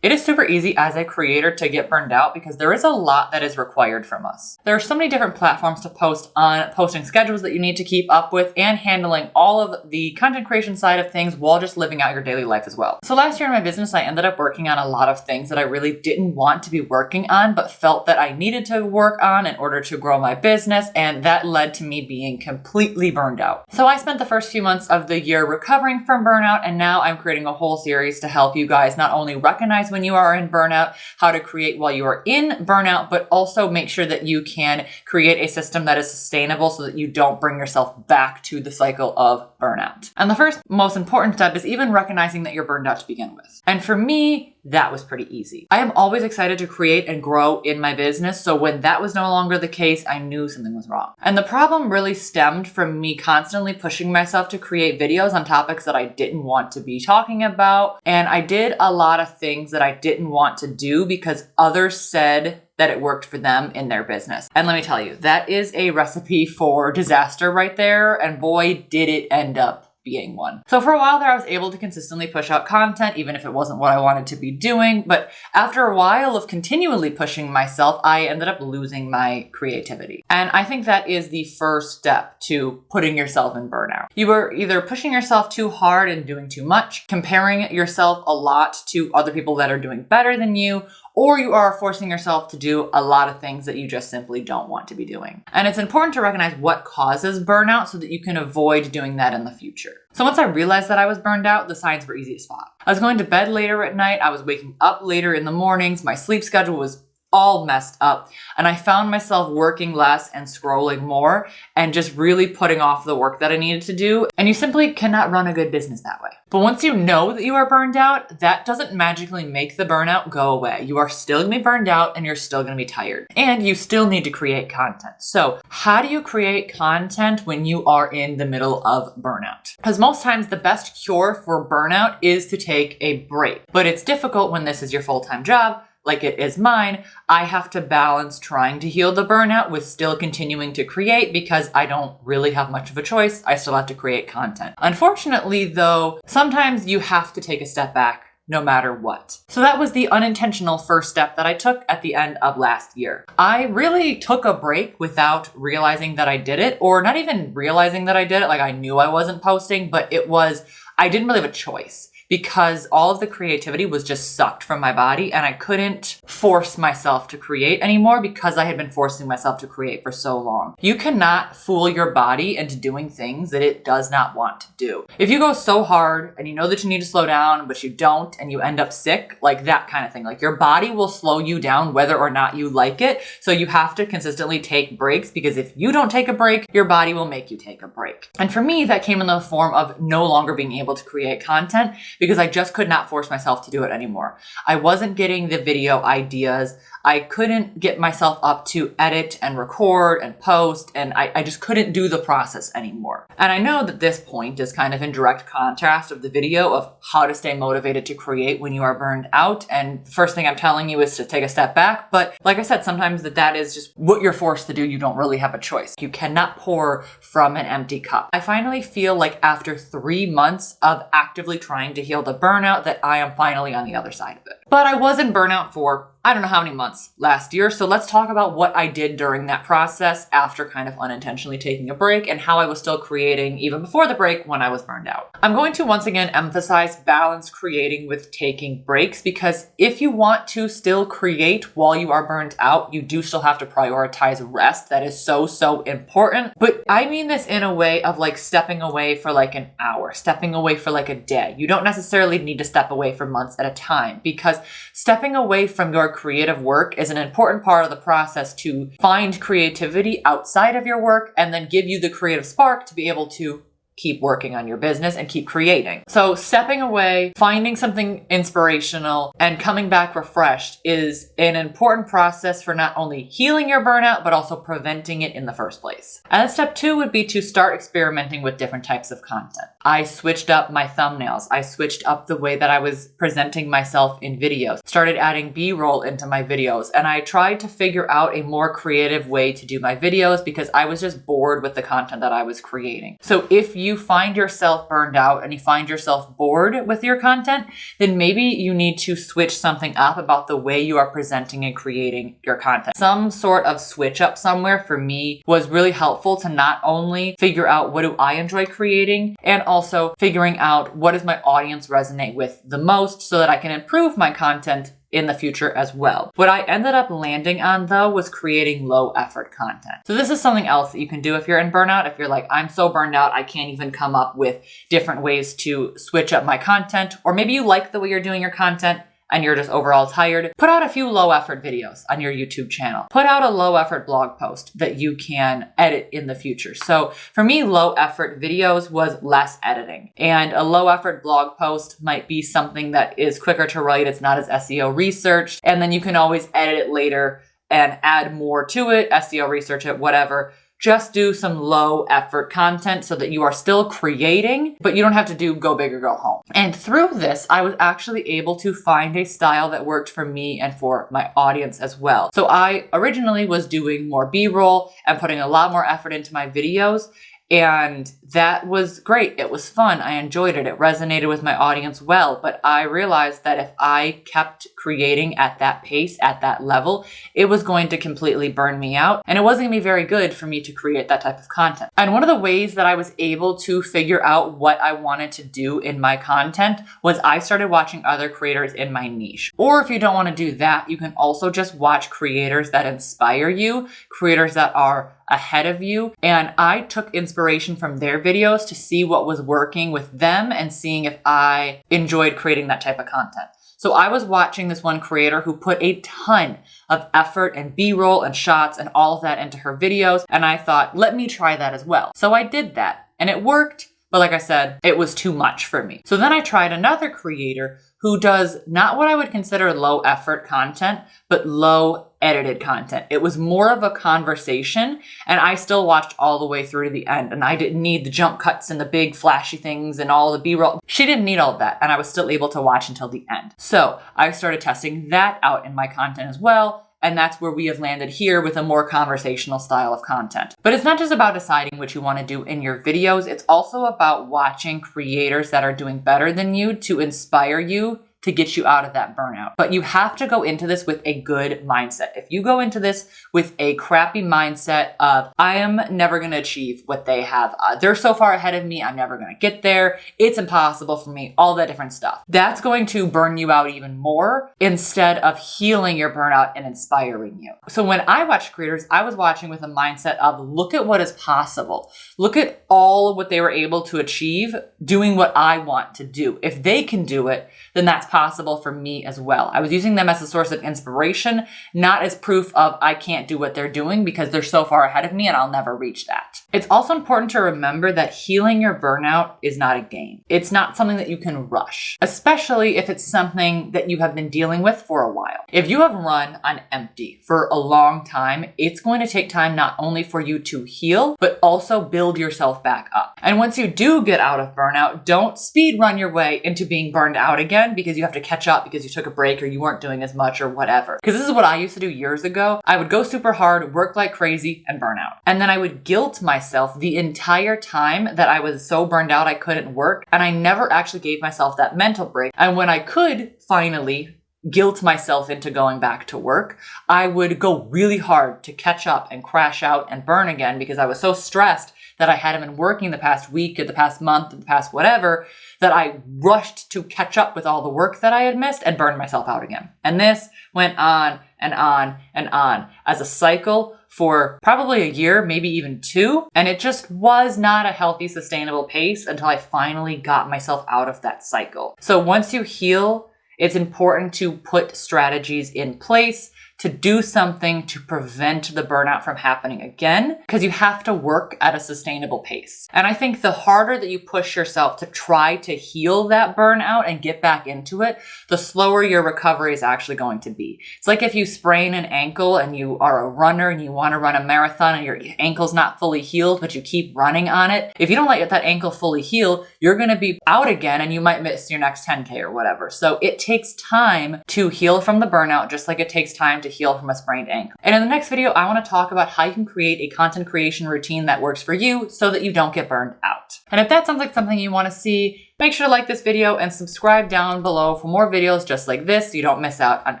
It is super easy as a creator to get burned out because there is a lot that is required from us. There are so many different platforms to post on, posting schedules that you need to keep up with, and handling all of the content creation side of things while just living out your daily life as well. So last year in my business, I ended up working on a lot of things that I really didn't want to be working on, but felt that I needed to work on in order to grow my business, and that led to me being completely burned out. So I spent the first few months of the year recovering from burnout, and now I'm creating a whole series to help you guys not only recognize when you are in burnout, how to create while you are in burnout, but also make sure that you can create a system that is sustainable so that you don't bring yourself back to the cycle of burnout. And the first most important step is even recognizing that you're burned out to begin with. And for me, that was pretty easy. I am always excited to create and grow in my business, so when that was no longer the case, I knew something was wrong. And the problem really stemmed from me constantly pushing myself to create videos on topics that I didn't want to be talking about, and I did a lot of things that I didn't want to do because others said that it worked for them in their business. And let me tell you, that is a recipe for disaster right there, and boy, did it end up being one. So for a while there, I was able to consistently push out content, even if it wasn't what I wanted to be doing. But after a while of continually pushing myself, I ended up losing my creativity. And I think that is the first step to putting yourself in burnout. You are either pushing yourself too hard and doing too much, comparing yourself a lot to other people that are doing better than you, or you are forcing yourself to do a lot of things that you just simply don't want to be doing. And it's important to recognize what causes burnout so that you can avoid doing that in the future. So once I realized that I was burned out, the signs were easy to spot. I was going to bed later at night, I was waking up later in the mornings, my sleep schedule was all messed up, and I found myself working less and scrolling more and just really putting off the work that I needed to do. And you simply cannot run a good business that way. But once you know that you are burned out, that doesn't magically make the burnout go away. You are still gonna be burned out and you're still gonna be tired. And you still need to create content. So how do you create content when you are in the middle of burnout? Because most times the best cure for burnout is to take a break. But it's difficult when this is your full-time job, like it is mine. I have to balance trying to heal the burnout with still continuing to create because I don't really have much of a choice. I still have to create content. Unfortunately, though, sometimes you have to take a step back no matter what. So that was the unintentional first step that I took at the end of last year. I really took a break without realizing that I did it, or not even realizing that I did it. Like I knew I wasn't posting, but I didn't really have a choice, because all of the creativity was just sucked from my body and I couldn't force myself to create anymore because I had been forcing myself to create for so long. You cannot fool your body into doing things that it does not want to do. If you go so hard and you know that you need to slow down, but you don't, and you end up sick, like that kind of thing, like your body will slow you down whether or not you like it. So you have to consistently take breaks, because if you don't take a break, your body will make you take a break. And for me, that came in the form of no longer being able to create content, because I just could not force myself to do it anymore. I wasn't getting the video ideas. I couldn't get myself up to edit and record and post, and I just couldn't do the process anymore. And I know that this point is kind of in direct contrast of the video of how to stay motivated to create when you are burned out. And the first thing I'm telling you is to take a step back. But like I said, sometimes that is just what you're forced to do. You don't really have a choice. You cannot pour from an empty cup. I finally feel like after 3 months of actively trying to heal the burnout that I am finally on the other side of it. But I was in burnout for I don't know how many months last year. So let's talk about what I did during that process after kind of unintentionally taking a break, and how I was still creating even before the break when I was burned out. I'm going to once again emphasize balance creating with taking breaks, because if you want to still create while you are burned out, you do still have to prioritize rest. That is so important. But I mean this in a way of like stepping away for like an hour, stepping away for like a day. You don't necessarily need to step away for months at a time, because stepping away from your creative work is an important part of the process to find creativity outside of your work and then give you the creative spark to be able to keep working on your business and keep creating. So stepping away, finding something inspirational, and coming back refreshed is an important process for not only healing your burnout, but also preventing it in the first place. And then step 2 would be to start experimenting with different types of content. I switched up my thumbnails. I switched up the way that I was presenting myself in videos, started adding B-roll into my videos, and I tried to figure out a more creative way to do my videos because I was just bored with the content that I was creating. So if you find yourself burned out and you find yourself bored with your content, then maybe you need to switch something up about the way you are presenting and creating your content. Some sort of switch up somewhere for me was really helpful to not only figure out what do I enjoy creating and also figuring out what does my audience resonate with the most so that I can improve my content in the future as well. What I ended up landing on though was creating low effort content. So this is something else that you can do if you're in burnout. If you're like, I'm so burned out, I can't even come up with different ways to switch up my content, or maybe you like the way you're doing your content and you're just overall tired, put out a few low effort videos on your YouTube channel. Put out a low effort blog post that you can edit in the future. So for me, low effort videos was less editing, and a low effort blog post might be something that is quicker to write. It's not as SEO researched, and then you can always edit it later and add more to it, SEO research it, whatever. Just do some low effort content so that you are still creating, but you don't have to do go big or go home. And through this, I was actually able to find a style that worked for me and for my audience as well. So I originally was doing more B-roll and putting a lot more effort into my videos. And that was great. It was fun. I enjoyed it. It resonated with my audience well. But I realized that if I kept creating at that pace, at that level, it was going to completely burn me out. And it wasn't going to be very good for me to create that type of content. And one of the ways that I was able to figure out what I wanted to do in my content was I started watching other creators in my niche. Or if you don't want to do that, you can also just watch creators that inspire you, creators that are ahead of you. And I took inspiration from their videos to see what was working with them and seeing if I enjoyed creating that type of content. So I was watching this one creator who put a ton of effort and B-roll and shots and all of that into her videos. And I thought, let me try that as well. So I did that and it worked. But like I said, it was too much for me. So then I tried another creator who does not what I would consider low effort content, but low edited content. It was more of a conversation, and I still watched all the way through to the end, and I didn't need the jump cuts and the big flashy things and all the B-roll. She didn't need all of that, and I was still able to watch until the end. So I started testing that out in my content as well. And that's where we have landed here with a more conversational style of content. But it's not just about deciding what you want to do in your videos. It's also about watching creators that are doing better than you to inspire you to get you out of that burnout. But you have to go into this with a good mindset. If you go into this with a crappy mindset of, I am never going to achieve what they have. They're so far ahead of me. I'm never going to get there. It's impossible for me. All that different stuff. That's going to burn you out even more instead of healing your burnout and inspiring you. So when I watched creators, I was watching with a mindset of, look at what is possible. Look at all of what they were able to achieve doing what I want to do. If they can do it, then that's possible for me as well. I was using them as a source of inspiration, not as proof of I can't do what they're doing because they're so far ahead of me and I'll never reach that. It's also important to remember that healing your burnout is not a game. It's not something that you can rush, especially if it's something that you have been dealing with for a while. If you have run on empty for a long time, it's going to take time not only for you to heal, but also build yourself back up. And once you do get out of burnout, don't speed run your way into being burned out again because you have to catch up because you took a break or you weren't doing as much or whatever. Because this is what I used to do years ago. I would go super hard, work like crazy, and burn out. And then I would guilt myself the entire time that I was so burned out I couldn't work. And I never actually gave myself that mental break. And when I could finally guilt myself into going back to work, I would go really hard to catch up and crash out and burn again because I was so stressed that I hadn't been working the past week or the past month or the past whatever, that I rushed to catch up with all the work that I had missed and burned myself out again. And this went on and on and on as a cycle for probably a year, maybe even 2. And it just was not a healthy, sustainable pace until I finally got myself out of that cycle. So once you heal, it's important to put strategies in place to do something to prevent the burnout from happening again, because you have to work at a sustainable pace. And I think the harder that you push yourself to try to heal that burnout and get back into it, the slower your recovery is actually going to be. It's like if you sprain an ankle and you are a runner and you want to run a marathon and your ankle's not fully healed, but you keep running on it. If you don't let that ankle fully heal, you're going to be out again and you might miss your next 10K or whatever. So it takes time to heal from the burnout, just like it takes time to heal from a sprained ankle. And in the next video, I want to talk about how you can create a content creation routine that works for you so that you don't get burned out. And if that sounds like something you want to see, make sure to like this video and subscribe down below for more videos just like this so you don't miss out on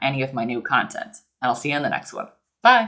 any of my new content. And I'll see you in the next one. Bye.